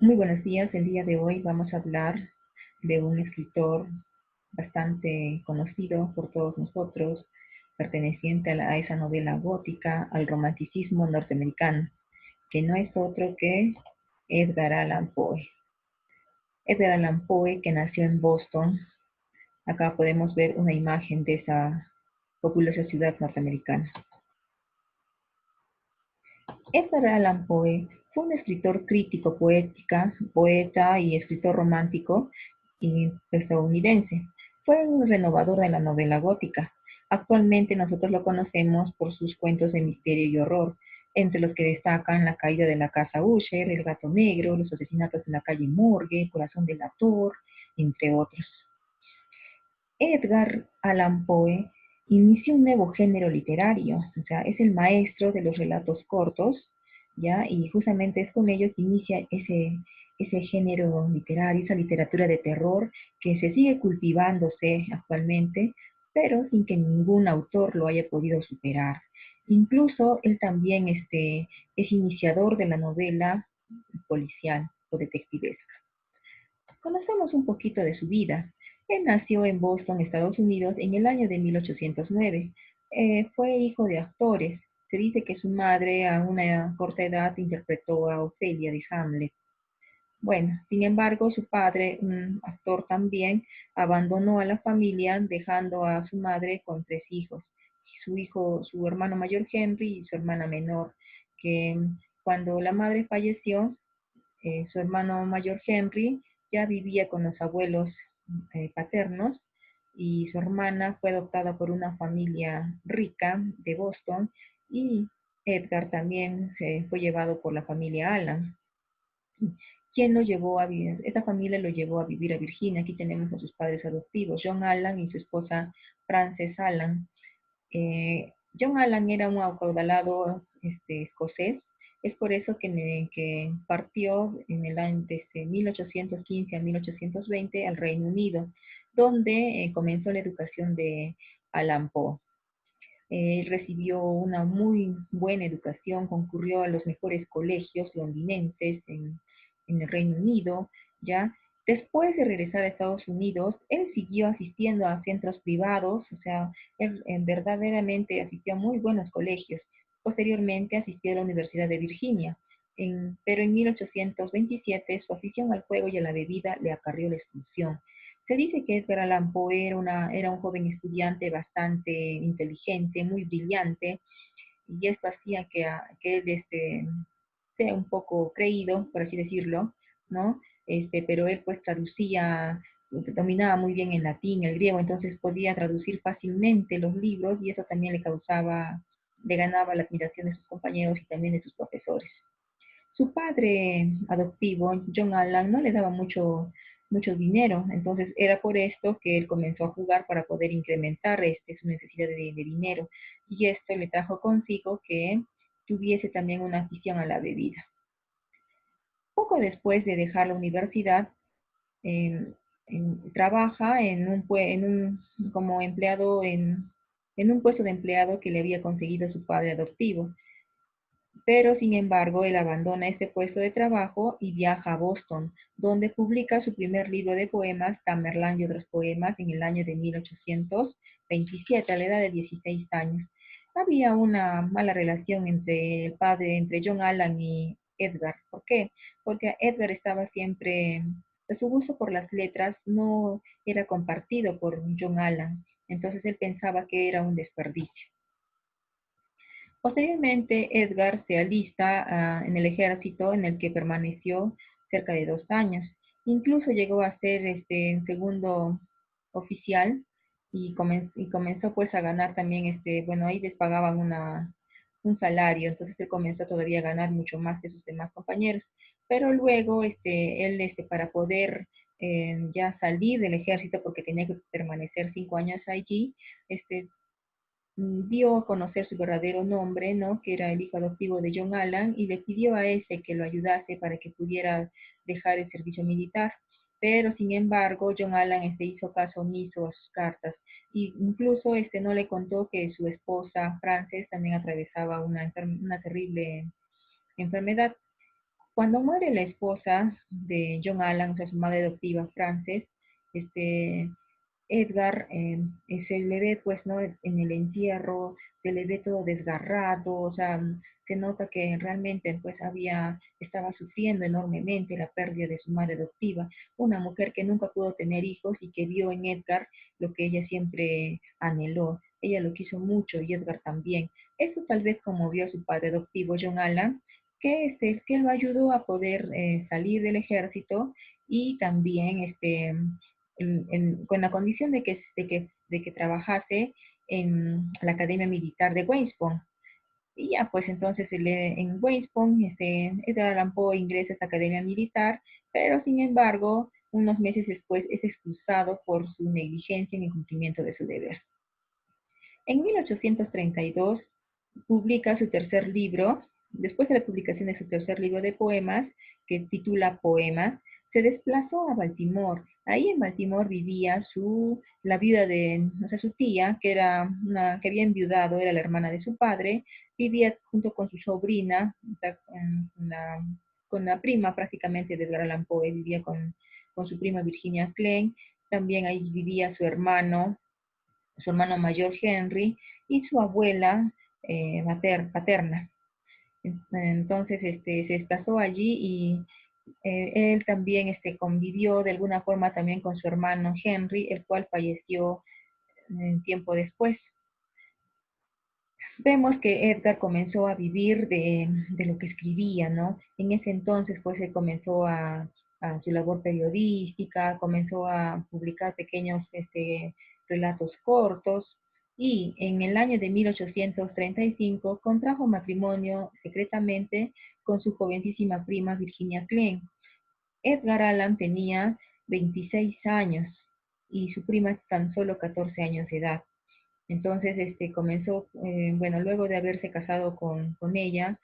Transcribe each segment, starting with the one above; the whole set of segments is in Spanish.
Muy buenos días. El día de hoy vamos a hablar de un escritor bastante conocido por todos nosotros, perteneciente a esa novela gótica, al romanticismo norteamericano, que no es otro que Edgar Allan Poe. Edgar Allan Poe, que nació en Boston. Acá podemos ver una imagen de esa populosa ciudad norteamericana. Edgar Allan Poe fue un escritor crítico, poeta y escritor romántico estadounidense. Fue un renovador de la novela gótica. Actualmente nosotros lo conocemos por sus cuentos de misterio y horror, entre los que destacan La caída de la casa Usher, El gato negro, Los asesinatos en la calle Morgue, Corazón del actor, entre otros. Edgar Allan Poe inició un nuevo género literario, o sea, es el maestro de los relatos cortos, ¿ya? Y justamente es con ellos que inicia ese género literario, esa literatura de terror que se sigue cultivándose actualmente, pero sin que ningún autor lo haya podido superar. Incluso él también es iniciador de la novela policial o detectivesca. Conocemos un poquito de su vida. Él nació en Boston, Estados Unidos, en el año de 1809. Fue hijo de actores. Se dice que su madre a una corta edad interpretó a Ofelia de Hamlet. Bueno, sin embargo, su padre, un actor también, abandonó a la familia dejando a su madre con tres hijos. Su hermano mayor Henry y su hermana menor, que cuando la madre falleció, su hermano mayor Henry ya vivía con los abuelos paternos y su hermana fue adoptada por una familia rica de Boston y Edgar también se fue llevado por la familia Allan. ¿Quién lo llevó a vivir? Esta familia lo llevó a vivir a Virginia. Aquí tenemos a sus padres adoptivos, John Allan y su esposa Frances Allan. John Allan era un acaudalado escocés. Es por eso que partió en el año desde 1815 a 1820 al Reino Unido, donde comenzó la educación de Allan Poe. Recibió una muy buena educación, concurrió a los mejores colegios londinenses en el Reino Unido, ¿ya? Después de regresar a Estados Unidos, él siguió asistiendo a centros privados, o sea, él verdaderamente asistió a muy buenos colegios. Posteriormente asistió a la Universidad de Virginia, pero en 1827 su afición al juego y a la bebida le acarrió la expulsión. Se dice que Edgar Allan Poe era un joven estudiante bastante inteligente, muy brillante, y esto hacía que él sea un poco creído, por así decirlo, ¿no? Pero él pues traducía, dominaba muy bien el latín, el griego, entonces podía traducir fácilmente los libros y eso también le ganaba la admiración de sus compañeros y también de sus profesores. Su padre adoptivo, John Allan, no le daba mucho dinero, entonces era por esto que él comenzó a jugar para poder incrementar su necesidad de dinero y esto le trajo consigo que tuviese también una afición a la bebida. Poco después de dejar la universidad, eh, trabaja como empleado en un puesto de empleado que le había conseguido su padre adoptivo. Pero sin embargo, él abandona este puesto de trabajo y viaja a Boston, donde publica su primer libro de poemas, Tamerlán y otros poemas, en el año de 1827, a la edad de 16 años. Había una mala relación entre John Allan y Edgar. ¿Por qué? Porque Edgar estaba siempre, su gusto por las letras no era compartido por John Allan, entonces él pensaba que era un desperdicio. Posteriormente, Edgar se alista en el ejército en el que permaneció cerca de 2 años. Incluso llegó a ser segundo oficial y comenzó pues a ganar también, bueno, ahí les pagaban un salario, entonces él comenzó todavía a ganar mucho más que sus demás compañeros. Pero luego él para poder ya salir del ejército porque tenía que permanecer 5 años allí, dio a conocer su verdadero nombre, ¿no? Que era el hijo adoptivo de John Allan, y le pidió a ese que lo ayudase para que pudiera dejar el servicio militar. Pero sin embargo, John Allan hizo caso omiso a sus cartas. Y incluso no le contó que su esposa Frances también atravesaba una terrible enfermedad. Cuando muere la esposa de John Allan, o sea, su madre adoptiva, Frances, este, Edgar se le ve, pues, ¿no? En el entierro, se le ve todo desgarrado, o sea, se nota que realmente, pues, estaba sufriendo enormemente la pérdida de su madre adoptiva, una mujer que nunca pudo tener hijos y que vio en Edgar lo que ella siempre anheló. Ella lo quiso mucho y Edgar también. Eso tal vez conmovió a su padre adoptivo, John Allan, que lo ayudó a poder salir del ejército y también con la condición de que trabajase en la Academia Militar de West Point. Y ya, pues entonces en West Point, Edgar Allan Poe ingresa a esta Academia Militar, pero sin embargo, unos meses después es expulsado por su negligencia en el cumplimiento de su deber. En 1832 publica su tercer libro. Después de la publicación de su tercer libro de poemas, que titula Poemas, se desplazó a Baltimore. Ahí en Baltimore vivía la viuda de, o sea, su tía, que había enviudado, era la hermana de su padre, vivía junto con su sobrina, con la prima prácticamente de Edgar Allan Poe, vivía con su prima Virginia Klein. También ahí vivía su hermano mayor Henry y su abuela paterna. Entonces se desplazó allí y él también convivió de alguna forma también con su hermano Henry, el cual falleció tiempo después. Vemos que Edgar comenzó a vivir de lo que escribía, ¿no? En ese entonces, pues, él comenzó a su labor periodística, comenzó a publicar pequeños relatos cortos, y en el año de 1835 contrajo matrimonio secretamente con su jovencísima prima Virginia Klein. Edgar Allan tenía 26 años y su prima tan solo 14 años de edad. Entonces, comenzó, bueno, luego de haberse casado con ella,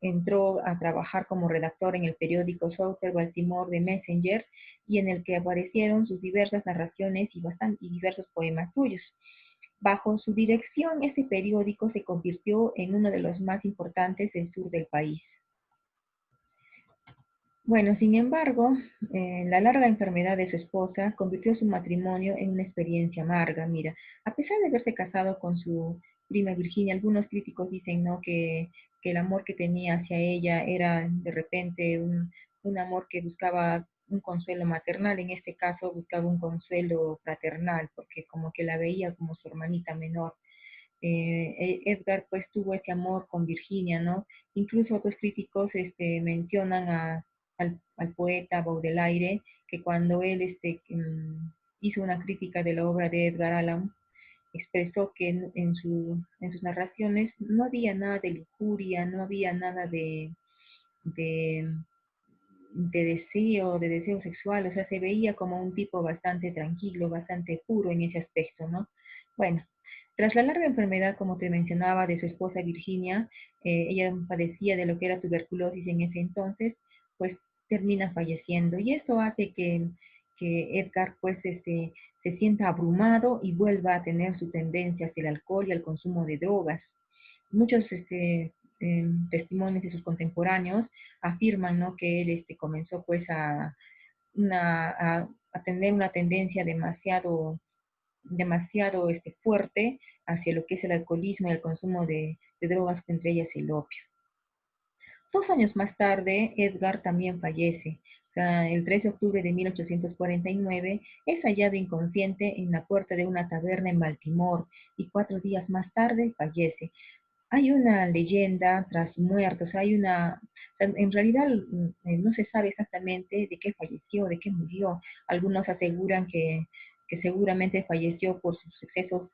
entró a trabajar como redactor en el periódico Southern Baltimore de Messenger, y en el que aparecieron sus diversas narraciones y diversos poemas suyos. Bajo su dirección, este periódico se convirtió en uno de los más importantes del sur del país. Bueno, sin embargo, la larga enfermedad de su esposa convirtió su matrimonio en una experiencia amarga. Mira, a pesar de haberse casado con su prima Virginia, algunos críticos dicen, ¿no?, que el amor que tenía hacia ella era de repente un amor que buscaba un consuelo maternal. En este caso buscaba un consuelo fraternal, porque como que la veía como su hermanita menor. Edgar pues tuvo ese amor con Virginia, ¿no? Incluso otros críticos mencionan al poeta Baudelaire, que cuando él hizo una crítica de la obra de Edgar Allan, expresó que en sus narraciones no había nada de lujuria, no había nada de, de deseo sexual, o sea, se veía como un tipo bastante tranquilo, bastante puro en ese aspecto, ¿no? Bueno, tras la larga enfermedad, como te mencionaba, de su esposa Virginia, ella padecía de lo que era tuberculosis en ese entonces, pues termina falleciendo. Y eso hace que Edgar pues se sienta abrumado y vuelva a tener su tendencia hacia el alcohol y al consumo de drogas. Muchos testimonios de sus contemporáneos afirman, ¿no?, que él comenzó pues a tener una tendencia demasiado fuerte hacia lo que es el alcoholismo y el consumo de drogas, entre ellas el opio. 2 años más tarde, Edgar también fallece. O sea, el 3 de octubre de 1849 es hallado inconsciente en la puerta de una taberna en Baltimore, y 4 días más tarde fallece. Hay una leyenda tras su muerte, o sea, en realidad no se sabe exactamente de qué falleció, de qué murió. Algunos aseguran que seguramente falleció por sus excesos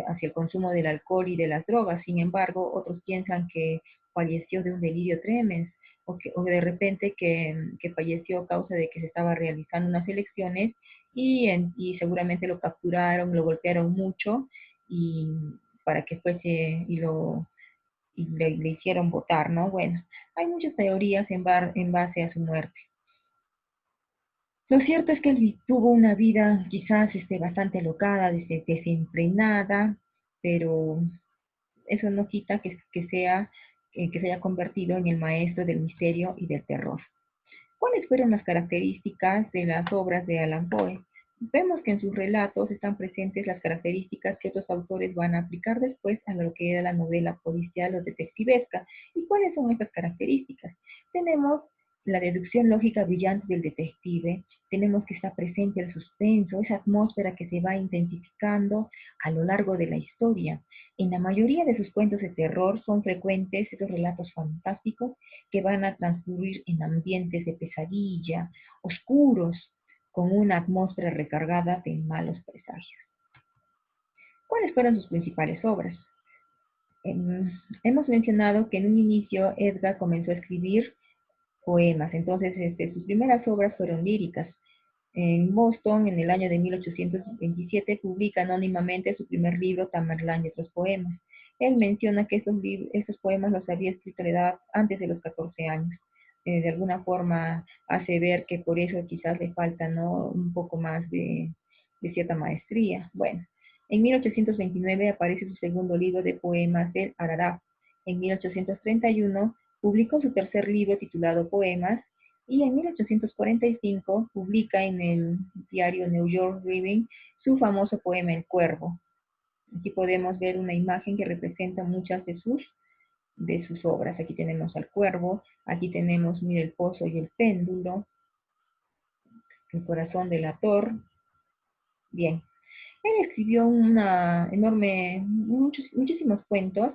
hacia el consumo del alcohol y de las drogas. Sin embargo, otros piensan que falleció de un delirio tremens, o de repente que falleció a causa de que se estaba realizando unas elecciones, y seguramente lo capturaron, lo golpearon mucho, y para que fuese y le hicieron votar, ¿no? Bueno, hay muchas teorías en base a su muerte. Lo cierto es que él tuvo una vida quizás bastante alocada, desenfrenada, pero eso no quita que que se haya convertido en el maestro del misterio y del terror. ¿Cuáles fueron las características de las obras de Allan Poe? Vemos que en sus relatos están presentes las características que otros autores van a aplicar después a lo que era la novela policial o detectivesca. ¿Y cuáles son estas características? Tenemos la deducción lógica brillante del detective, tenemos que está presente el suspenso, esa atmósfera que se va intensificando a lo largo de la historia. En la mayoría de sus cuentos de terror son frecuentes estos relatos fantásticos que van a transcurrir en ambientes de pesadilla, oscuros, con una atmósfera recargada de malos presagios. ¿Cuáles fueron sus principales obras? Hemos mencionado que en un inicio Edgar comenzó a escribir poemas, entonces sus primeras obras fueron líricas. En Boston, en el año de 1827, publica anónimamente su primer libro, Tamerlán y otros poemas. Él menciona que estos poemas los había escrito a la edad antes de los 14 años. De alguna forma hace ver que por eso quizás le falta, ¿no?, un poco más de cierta maestría. Bueno, en 1829 aparece su segundo libro de poemas, El Arará. En 1831 publicó su tercer libro titulado Poemas, y en 1845 publica en el diario New York Review su famoso poema El Cuervo. Aquí podemos ver una imagen que representa muchas de sus obras. Aquí tenemos al cuervo, aquí tenemos, mira, el pozo y el péndulo, el corazón del ator. Bien, él escribió muchísimos cuentos,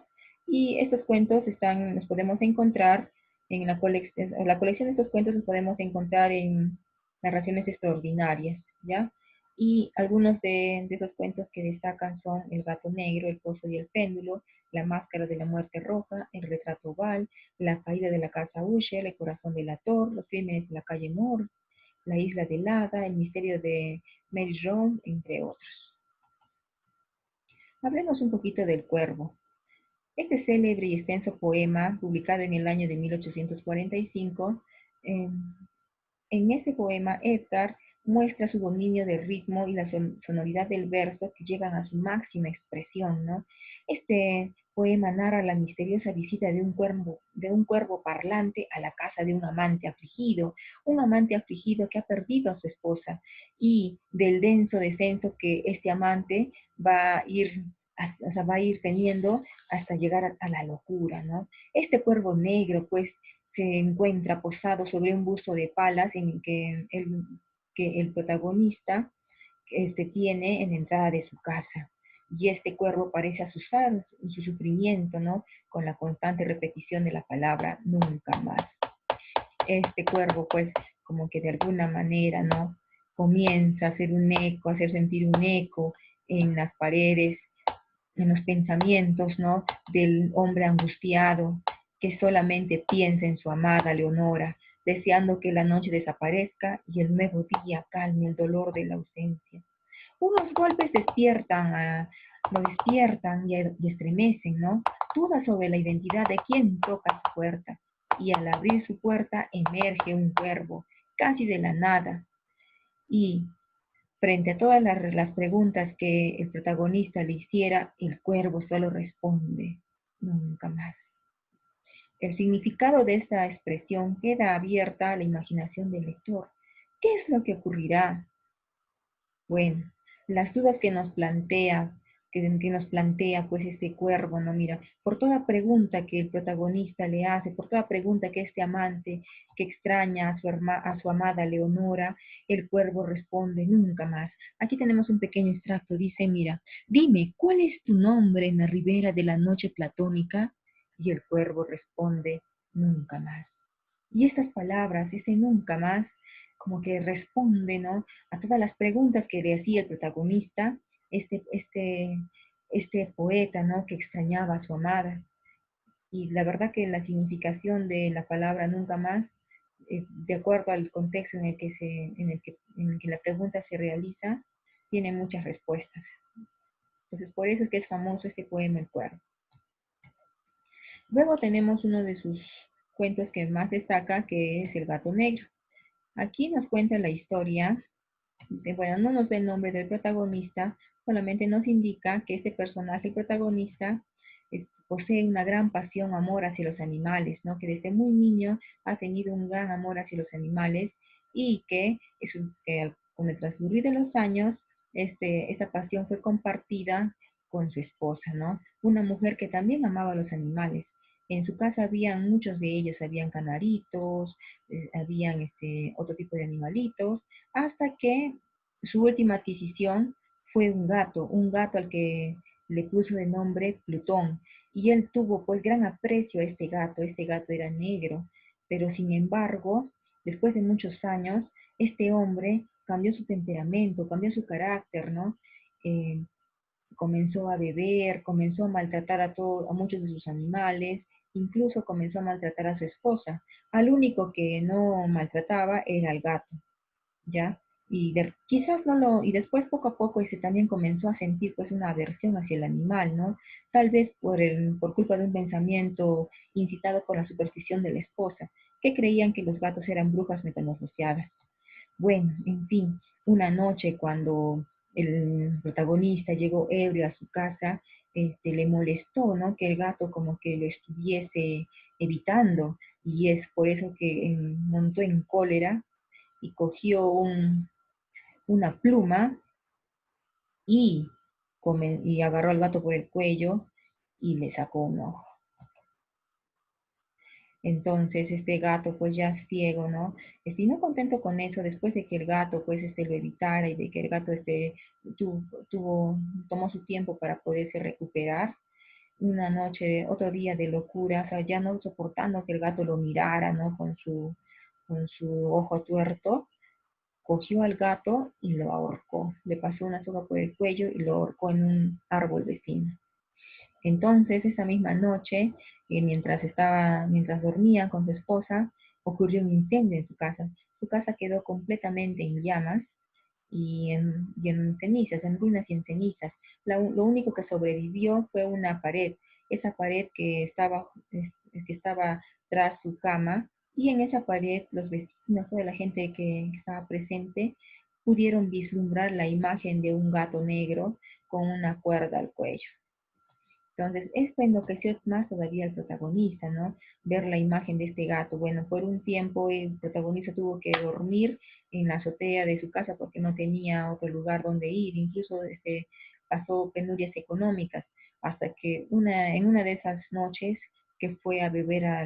y estos cuentos los podemos encontrar en la colección de estos cuentos los podemos encontrar en Narraciones Extraordinarias, ¿ya? Y algunos de esos cuentos que destacan son El gato negro, El pozo y el péndulo, La máscara de la muerte roja, El retrato oval, La caída de la casa Usher, El corazón del ator, Los crímenes de la calle Moore, La isla del hada, El misterio de Mary Rowe, entre otros. Hablemos un poquito del Cuervo. Este célebre y extenso poema, publicado en el año de 1845, eh, en ese poema Edgar muestra su dominio del ritmo y la sonoridad del verso que llegan a su máxima expresión, ¿no? Este poema narra la misteriosa visita de un cuervo parlante a la casa de un amante afligido que ha perdido a su esposa, y del denso descenso que este amante va a ir, o sea, va a ir teniendo hasta llegar a la locura, ¿no? Este cuervo negro, pues, se encuentra posado sobre un busto de palas que el protagonista tiene en la entrada de su casa. Y este cuervo parece asustar en su sufrimiento, ¿no?, con la constante repetición de la palabra nunca más. Este cuervo, pues, como que de alguna manera, ¿no?, comienza a hacer un eco, a hacer sentir un eco en las paredes, en los pensamientos, ¿no?, del hombre angustiado que solamente piensa en su amada Leonora, deseando que la noche desaparezca y el nuevo día calme el dolor de la ausencia. Unos golpes lo despiertan y estremecen, ¿no? Duda sobre la identidad de quien toca su puerta, y al abrir su puerta emerge un cuervo, casi de la nada, y frente a todas las preguntas que el protagonista le hiciera, el cuervo solo responde, nunca más. El significado de esta expresión queda abierta a la imaginación del lector. ¿Qué es lo que ocurrirá? Bueno, las dudas que nos plantea pues este cuervo, ¿no? Mira, por toda pregunta que el protagonista le hace, por toda pregunta que este amante que extraña a su amada Leonora, el cuervo responde nunca más. Aquí tenemos un pequeño extracto, dice, mira, dime, ¿cuál es tu nombre en la ribera de la noche platónica? Y el cuervo responde nunca más. Y estas palabras, ese nunca más, como que responde, ¿no?, a todas las preguntas que le hacía el protagonista, este, este, este poeta, ¿no?, que extrañaba a su amada. Y la verdad que la significación de la palabra nunca más, de acuerdo al contexto en el que la pregunta se realiza, tiene muchas respuestas. Entonces, por eso es que es famoso este poema El Cuervo. Luego tenemos uno de sus cuentos que más destaca, que es El Gato Negro. Aquí nos cuenta la historia, bueno, no nos da el nombre del protagonista, solamente nos indica que este personaje, el protagonista, posee una gran pasión, amor hacia los animales, ¿no? Que desde muy niño ha tenido un gran amor hacia los animales y que con el transcurrir de los años, esa pasión fue compartida con su esposa, ¿no? Una mujer que también amaba a los animales. En su casa habían muchos de ellos, habían canaritos, habían otro tipo de animalitos, hasta que su última adquisición fue un gato al que le puso de nombre Plutón. Y él tuvo pues gran aprecio a este gato era negro, pero sin embargo, después de muchos años, este hombre cambió su temperamento, cambió su carácter, ¿no? Eh, Comenzó a beber, comenzó a maltratar a muchos de sus animales, incluso comenzó a maltratar a su esposa. Al único que no maltrataba era al gato, ¿ya? Quizás no lo, y después poco a poco también comenzó a sentir pues una aversión hacia el animal, ¿no? Tal vez por culpa de un pensamiento incitado por la superstición de la esposa, que creían que los gatos eran brujas metamorfoseadas. Bueno, en fin, una noche cuando el protagonista llegó ebrio a su casa, le molestó, ¿no? Que el gato como que lo estuviese evitando y es por eso que montó en cólera y cogió una pluma y, y agarró al gato por el cuello y le sacó un ojo. Entonces este gato pues ya ciego, ¿no? Y no contento con eso, después de que el gato pues lo evitara y de que el gato tomó su tiempo para poderse recuperar, una noche, otro día de locura, o sea, ya no soportando que el gato lo mirara, ¿no? Con su ojo tuerto, cogió al gato y lo ahorcó. Le pasó una soga por el cuello y lo ahorcó en un árbol vecino. Entonces, esa misma noche, mientras dormía con su esposa, ocurrió un incendio en su casa. Su casa quedó completamente en llamas y en cenizas, en ruinas y en cenizas. Lo único que sobrevivió fue una pared, esa pared que estaba tras su cama, y en esa pared los vecinos, toda la gente que estaba presente, pudieron vislumbrar la imagen de un gato negro con una cuerda al cuello. Entonces, esto enloqueció más todavía al protagonista, ¿no? Ver la imagen de este gato. Bueno, por un tiempo el protagonista tuvo que dormir en la azotea de su casa porque no tenía otro lugar donde ir. Incluso pasó penurias económicas hasta que en una de esas noches que fue a beber a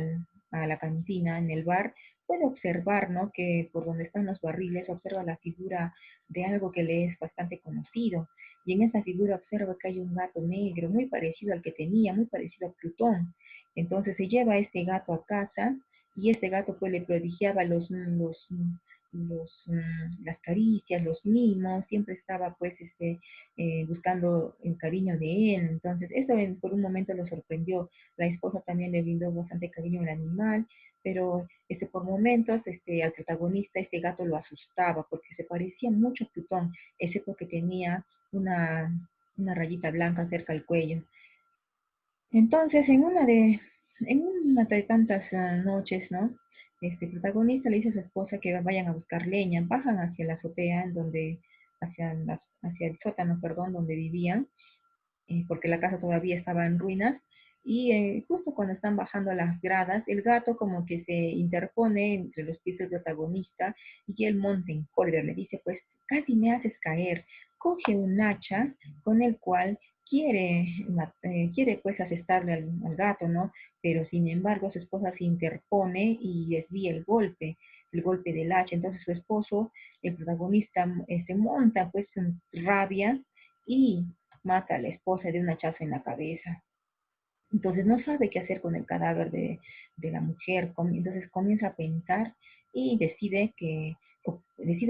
la cantina en el bar, puede observar, ¿no? Que por donde están los barriles observa la figura de algo que le es bastante conocido y en esa figura observa que hay un gato negro, muy parecido al que tenía, muy parecido a Plutón. Entonces se lleva a este gato a casa y este gato pues le prodigiaba las caricias, los mimos, siempre estaba pues buscando el cariño de él. Entonces eso por un momento lo sorprendió. La esposa también le brindó bastante cariño al animal, pero por momentos al protagonista este gato lo asustaba porque se parecía mucho a Plutón, ese porque tenía una, una rayita blanca cerca del cuello. Entonces, en una de tantas noches, ¿no? Este protagonista le dice a su esposa que vayan a buscar leña, bajan hacia la azotea, hacia el sótano, perdón, donde vivían, porque la casa todavía estaba en ruinas, y justo cuando están bajando a las gradas, el gato como que se interpone entre los pies del protagonista y él monta en cólera, le dice, pues casi me haces caer, coge un hacha con el cual quiere pues asestarle al gato, ¿no? Pero sin embargo su esposa se interpone y desvía el golpe del hacha, entonces su esposo, el protagonista, se monta pues en rabia y mata a la esposa de un hachazo en la cabeza. Entonces no sabe qué hacer con el cadáver de la mujer, entonces comienza a pensar y decide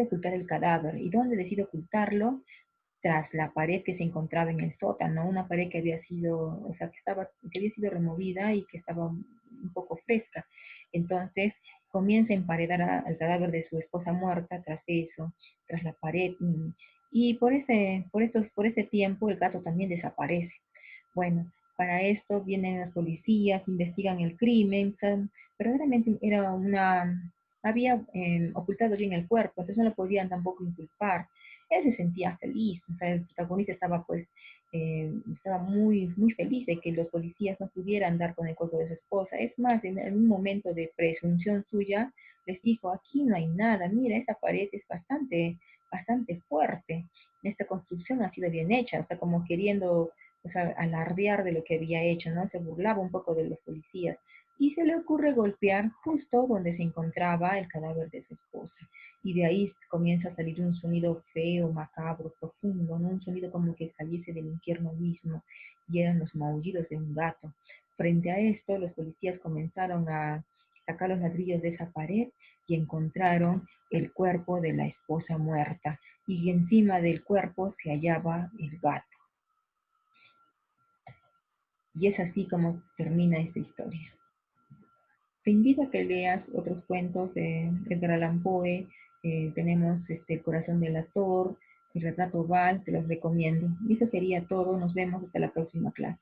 ocultar el cadáver. ¿Y dónde decide ocultarlo? Tras la pared que se encontraba en el sótano, una pared que había sido, o sea, que había sido removida y que estaba un poco fresca. Entonces comienza a emparedar al cadáver de su esposa muerta tras eso, tras la pared, y por ese tiempo el gato también desaparece. Bueno, para esto vienen las policías, investigan el crimen, verdaderamente había ocultado bien el cuerpo, entonces no lo podían tampoco inculpar. Él se sentía feliz, o sea, el protagonista estaba pues estaba muy feliz de que los policías no pudieran dar con el cuerpo de su esposa. Es más, en un momento de presunción suya, les dijo, aquí no hay nada, mira, esta pared es bastante fuerte, esta construcción ha sido bien hecha, o sea, como queriendo, o sea, alardear de lo que había hecho, ¿no? Se burlaba un poco de los policías. Y se le ocurre golpear justo donde se encontraba el cadáver de su esposa. Y de ahí comienza a salir un sonido feo, macabro, profundo, ¿no? Un sonido como que saliese del infierno mismo, y eran los maullidos de un gato. Frente a esto, los policías comenzaron a sacar los ladrillos de esa pared y encontraron el cuerpo de la esposa muerta, y encima del cuerpo se hallaba el gato. Y es así como termina esta historia. Te invito a que leas otros cuentos de Edgar Allan Poe. Tenemos El corazón del ator, El retrato Val, te los recomiendo. Y eso sería todo. Nos vemos hasta la próxima clase.